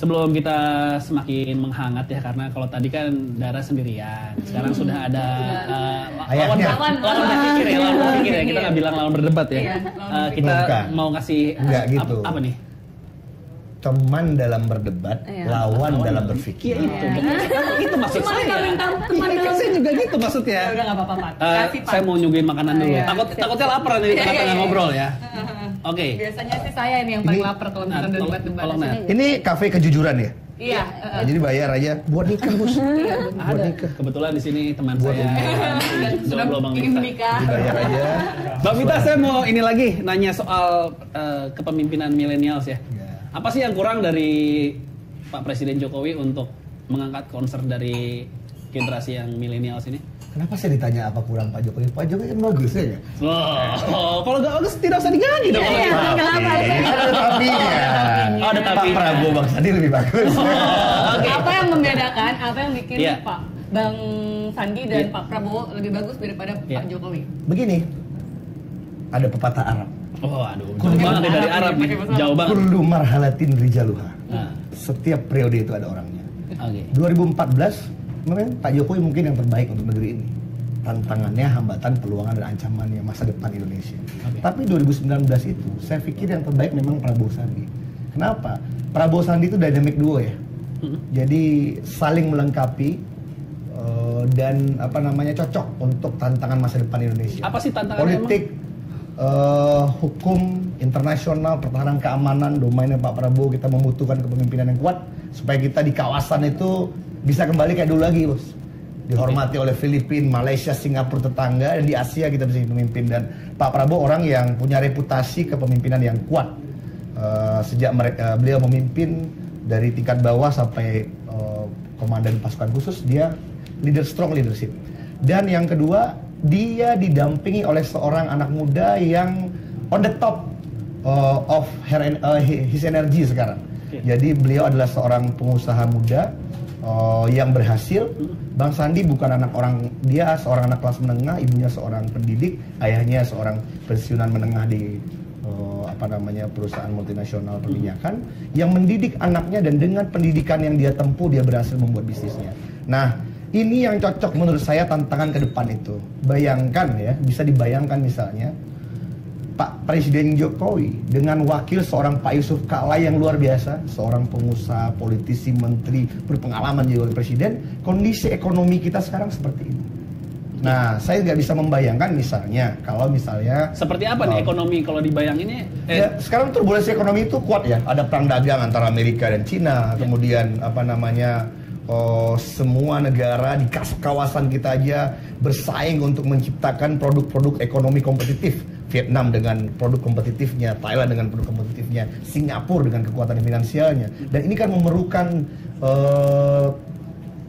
sebelum kita semakin menghangat ya, karena kalau tadi kan Dara sendirian, sekarang sudah ada lawan berpikir ya, kita nggak bilang lawan berdebat ya. Kita mau kasih Apa nih? Teman dalam berdebat, lawan dalam berpikir. Itu maksud saya. Kan saya juga gitu maksudnya. Udah nggak apa-apa. Saya mau nyuguhin makanan dulu. Takutnya lapar nanti di tengah-tengah ngobrol ya. Oke. Biasanya sih saya ini yang paling lapar kalau misalkan udah debat-debat. Ini kafe kejujuran ya? Iya. Jadi bayar aja buat nikah, Bos. Ada. Kebetulan di sini teman saya sudah ingin menikah. Bayar aja. Bang Mita, saya mau ini lagi nanya soal kepemimpinan millennials ya. Apa sih yang kurang dari Pak Presiden Jokowi untuk mengangkat concern dari generasi yang millennials ini? Kenapa saya ditanya apa kurang Pak Jokowi? Pak Jokowi kan bagus ya? Kalau nggak bagus tidak usah diganti dong. Ada tapinya. Ada tapi. Pak Prabowo Bang Sandi lebih bagus. Apa yang membedakan? Apa yang bikin Pak Bang Sandi dan Pak Prabowo lebih bagus daripada Pak Jokowi? Begini, ada pepatah Arab. Oh, aduh, jauh banget dari Arab nih, jauh banget. Kullu marhalatin rijaluha. Setiap periode itu ada orangnya. 2014, memang Pak Jokowi mungkin yang terbaik untuk negeri ini. Tantangannya, hambatan, peluangan, dan ancamannya masa depan Indonesia. Tapi 2019 itu, saya pikir yang terbaik memang Prabowo Sandi. Kenapa? Prabowo Sandi itu dynamic duo ya. Jadi saling melengkapi dan cocok untuk tantangan masa depan Indonesia. Apa sih tantangannya? Politik, hukum, internasional, pertahanan keamanan, domainnya Pak Prabowo. Kita membutuhkan kepemimpinan yang kuat supaya kita di kawasan itu bisa kembali kayak dulu lagi, Bos. Dihormati oleh Filipina, Malaysia, Singapura tetangga, dan di Asia kita bisa memimpin. Dan Pak Prabowo orang yang punya reputasi kepemimpinan yang kuat. Sejak beliau memimpin dari tingkat bawah sampai komandan pasukan khusus, dia strong leadership. Dan yang kedua, dia didampingi oleh seorang anak muda yang on the top of his energy sekarang. Jadi beliau adalah seorang pengusaha muda yang berhasil. Bang Sandi bukan anak orang, dia seorang anak kelas menengah, ibunya seorang pendidik, ayahnya seorang pensiunan menengah di perusahaan multinasional perminyakan, yang mendidik anaknya, dan dengan pendidikan yang dia tempuh dia berhasil membuat bisnisnya. Nah, ini yang cocok menurut saya tantangan ke depan itu. Bayangkan ya, bisa dibayangkan misalnya Pak Presiden Jokowi dengan wakil seorang Pak Yusuf Kala yang luar biasa, seorang pengusaha, politisi, menteri, berpengalaman jadi wakil presiden. Kondisi ekonomi kita sekarang seperti ini. Nah, saya nggak bisa membayangkan misalnya, kalau misalnya seperti apa nih ekonomi kalau dibayanginnya? Ya, sekarang turbulensi ekonomi itu kuat ya. Ada perang dagang antara Amerika dan Cina, kemudian semua negara di kawasan kita aja bersaing untuk menciptakan produk-produk ekonomi kompetitif. Vietnam dengan produk kompetitifnya, Thailand dengan produk kompetitifnya, Singapura dengan kekuatan finansialnya. Dan ini kan memerlukan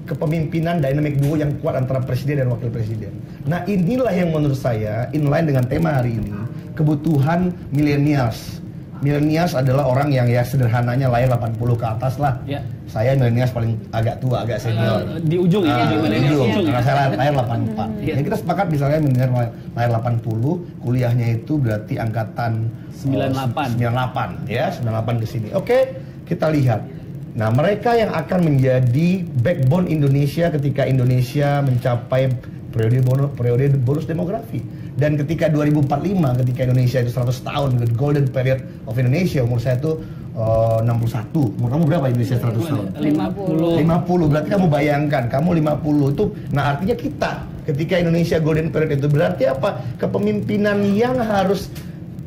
kepemimpinan dynamic duo yang kuat antara presiden dan wakil presiden. Nah, inilah yang menurut saya inline dengan tema hari ini, kebutuhan millennials. Millennials adalah orang yang ya sederhananya lahir 80 ke atas lah. Ya. Saya millennials paling agak tua, agak senior. Di ujung ya? Di ujung, karena saya lahir 84. Ya. Jadi kita sepakat misalnya millennials lahir 80, kuliahnya itu berarti angkatan 98 ya, 98 ke sini. Oke, kita lihat. Nah, mereka yang akan menjadi backbone Indonesia ketika Indonesia mencapai periode bonus demografi. Dan ketika 2045, ketika Indonesia itu 100 tahun, the golden period of Indonesia, umur saya itu 61. Umur kamu berapa Indonesia 100 tahun? 50. Berarti kamu bayangkan, kamu 50 itu, nah artinya kita, ketika Indonesia golden period itu berarti apa? Kepemimpinan yang harus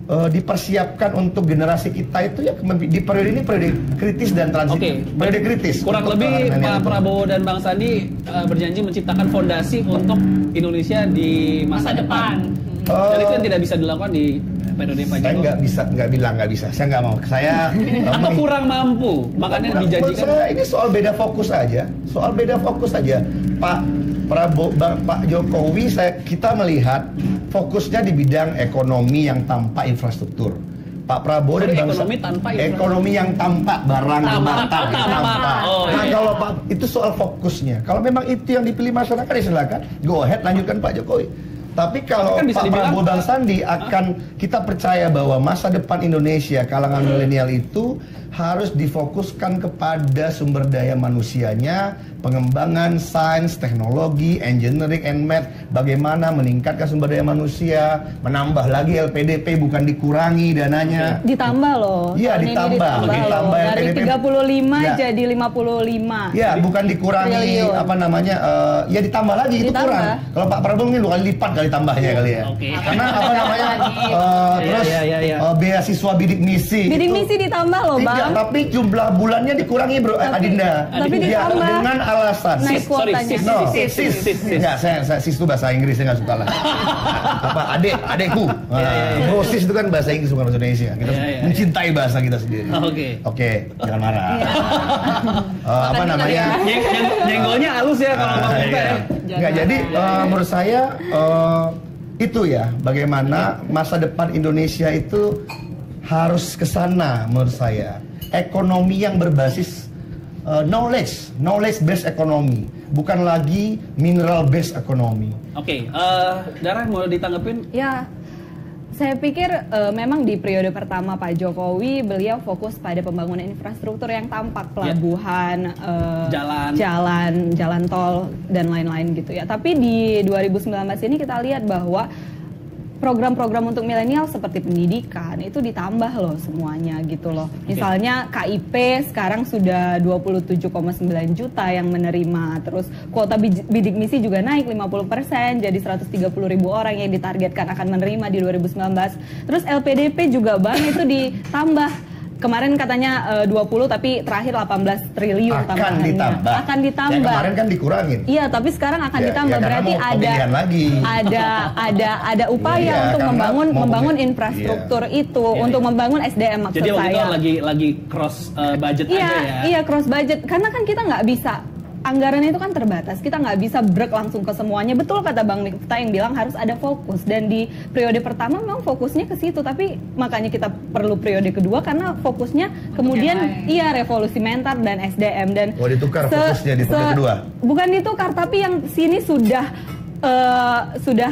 dipersiapkan untuk generasi kita itu ya di periode ini periode kritis dan transisi. Periode kritis. Kurang lebih Pak Prabowo dan Bang Sandi berjanji menciptakan fondasi untuk Indonesia di masa depan. Dan itu yang tidak bisa dilakukan di periode Pak Jokowi. Saya nggak bisa. Saya nggak mau. Saya atau kurang mampu. Makanya dijanjikan. Ini soal beda fokus aja. Pak Prabowo, Pak Jokowi, kita melihat fokusnya di bidang ekonomi yang tanpa infrastruktur. Pak Prabowo dan ekonomi yang tanpa barang tanpa. Nah, kalau Pak itu soal fokusnya. Kalau memang itu yang dipilih masyarakat, ya silakan. Go ahead, lanjutkan Pak Jokowi. Tapi kalau kan Pak Prabowo dan Sandi akan kita percaya bahwa masa depan Indonesia kalangan milenial itu harus difokuskan kepada sumber daya manusianya, pengembangan sains, teknologi, engineering and math, bagaimana meningkatkan sumber daya manusia, menambah lagi LPDP bukan dikurangi dananya. Ditambah loh. Iya, ditambah dari LPDP 35 ya. Jadi 55. Ya, bukan dikurangi triliun. apa namanya? Ya ditambah lagi itu kurang. Kalau Pak Prabowo ini 2 kali lipat kali tambahnya kali ya. Karena apa namanya? Terus beasiswa bidik misi. Bidik misi ditambah loh, Bang. Tapi jumlah bulannya dikurangi, Bro. Adinda. Tapi ditambah dengan alasan naik kuotanya. Enggak, saya sis itu bahasa Inggris, saya nggak suka lah. Apa adekku. Bro, sis itu kan bahasa Inggris bukan bahasa Indonesia. Kita mencintai bahasa kita sendiri. Oke, jangan marah. Apa namanya? Nyenggolnya halus ya kalau ngomong kita ya. Enggak, jadi menurut saya itu ya, bagaimana masa depan Indonesia itu harus ke sana menurut saya. Ekonomi yang berbasis knowledge based ekonomi, bukan lagi mineral based ekonomi. Oke, Dara mau ditanggepin? Ya, saya pikir memang di periode pertama Pak Jokowi beliau fokus pada pembangunan infrastruktur yang tampak, pelabuhan, jalan tol dan lain-lain gitu ya. Tapi di 2019 ini kita lihat bahwa program-program untuk milenial seperti pendidikan itu ditambah loh semuanya gitu loh. Misalnya KIP sekarang sudah 27,9 juta yang menerima. Terus kuota bidik misi juga naik 50% jadi 130.000 orang yang ditargetkan akan menerima di 2019. Terus LPDP juga Bang itu ditambah. Kemarin katanya 20 tapi terakhir 18 triliun tambahannya. Akan ditambah. Yang kemarin kan dikurangin. Iya, tapi sekarang akan ditambah. Berarti ada upaya untuk membangun infrastruktur itu, untuk membangun SDM maksud saya. Jadi saya. Jadi lagi cross budget aja ya. Iya, cross budget. Karena kan kita nggak bisa, anggaran itu kan terbatas, kita nggak bisa break langsung ke semuanya. Betul kata Bang Miftah yang bilang harus ada fokus, dan di periode pertama memang fokusnya ke situ, tapi makanya kita perlu periode kedua karena fokusnya kemudian revolusi mental dan SDM dan ditukar fokusnya di periode kedua. Bukan ditukar, tapi yang sini sudah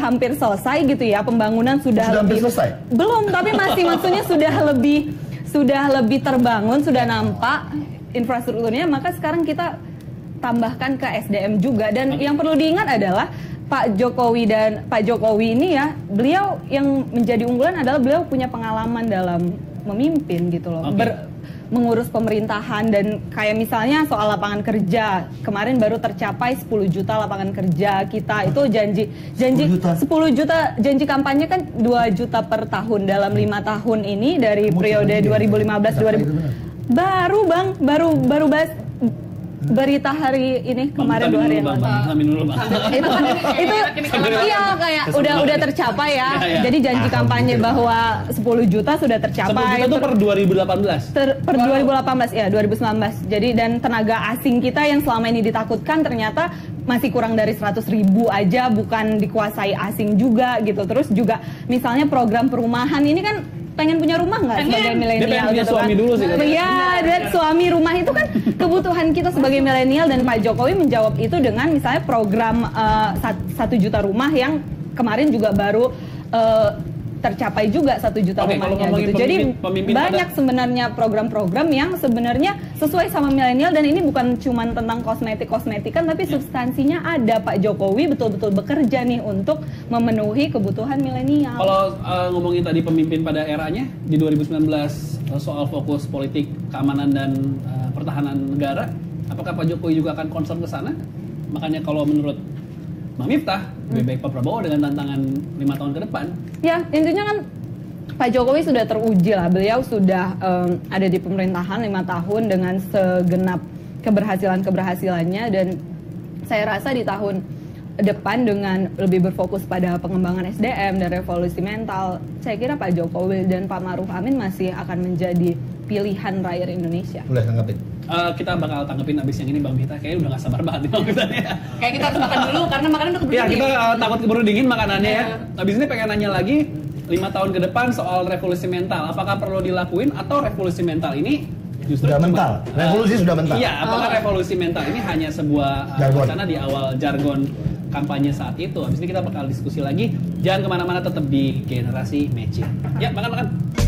hampir selesai gitu ya, pembangunan sudah hampir selesai. Belum, tapi masih maksudnya sudah lebih terbangun, sudah nampak infrastrukturnya, maka sekarang kita tambahkan ke SDM juga. Dan yang perlu diingat adalah Pak Jokowi ini ya, beliau yang menjadi unggulan adalah beliau punya pengalaman dalam memimpin gitu loh. Mengurus pemerintahan, dan kayak misalnya soal lapangan kerja kemarin baru tercapai 10 juta lapangan kerja kita. Itu janji 10 juta janji kampanye kan 2 juta per tahun dalam 5 tahun ini dari periode 2015 baru bahas berita hari ini kemarin 2 hari yang lalu. Itu iya kayak udah tercapai ya. Jadi janji kampanye bahwa 10 juta sudah tercapai. 10 juta itu per 2018. Per 2018 ya, 2019. Jadi dan tenaga asing kita yang selama ini ditakutkan ternyata masih kurang dari 100.000 aja, bukan dikuasai asing juga gitu. Terus juga misalnya program perumahan ini kan pengen punya rumah nggak sebagai milenial gitu kan? Iya, dan suami rumah itu kan kebutuhan kita sebagai milenial, dan Pak Jokowi menjawab itu dengan misalnya program 1 juta rumah yang kemarin juga baru tercapai juga 1 juta rumahnya gitu. Jadi banyak sebenarnya program-program yang sebenarnya sesuai sama milenial, dan ini bukan cuma tentang kosmetik-kosmetikan, tapi substansinya ada. Pak Jokowi betul-betul bekerja nih untuk memenuhi kebutuhan milenial. Kalau ngomongin tadi pemimpin pada eranya di 2019 soal fokus politik, keamanan dan pertahanan negara, apakah Pak Jokowi juga akan concern ke sana? Makanya kalau menurut Bang Miftah, lebih baik Pak Prabowo dengan tantangan 5 tahun ke depan. Ya, intinya kan Pak Jokowi sudah teruji lah. Beliau sudah ada di pemerintahan 5 tahun dengan segenap keberhasilannya, dan saya rasa di tahun depan dengan lebih berfokus pada pengembangan SDM dan revolusi mental, saya kira Pak Jokowi dan Pak Ma'ruf Amin masih akan menjadi pilihan rakyat Indonesia. Boleh tanggapin? Kita bakal tanggepin abis yang ini Bang Miftah, kayaknya udah gak sabar banget nih Bang Miftah ya. Kayak kita harus makan dulu karena makanan udah keburu dingin. Ya, kita takut keburu dingin makanannya ya. Abis ini pengen nanya lagi 5 tahun ke depan soal revolusi mental. Apakah perlu dilakuin atau revolusi mental ini justru sudah mental? Revolusi sudah mental. Iya, apakah revolusi mental ini hanya sebuah wacana di awal jargon kampanye saat itu. Habis ini kita bakal diskusi lagi. Jangan kemana-mana, tetap di Generasi Matching. Ya, makan-makan.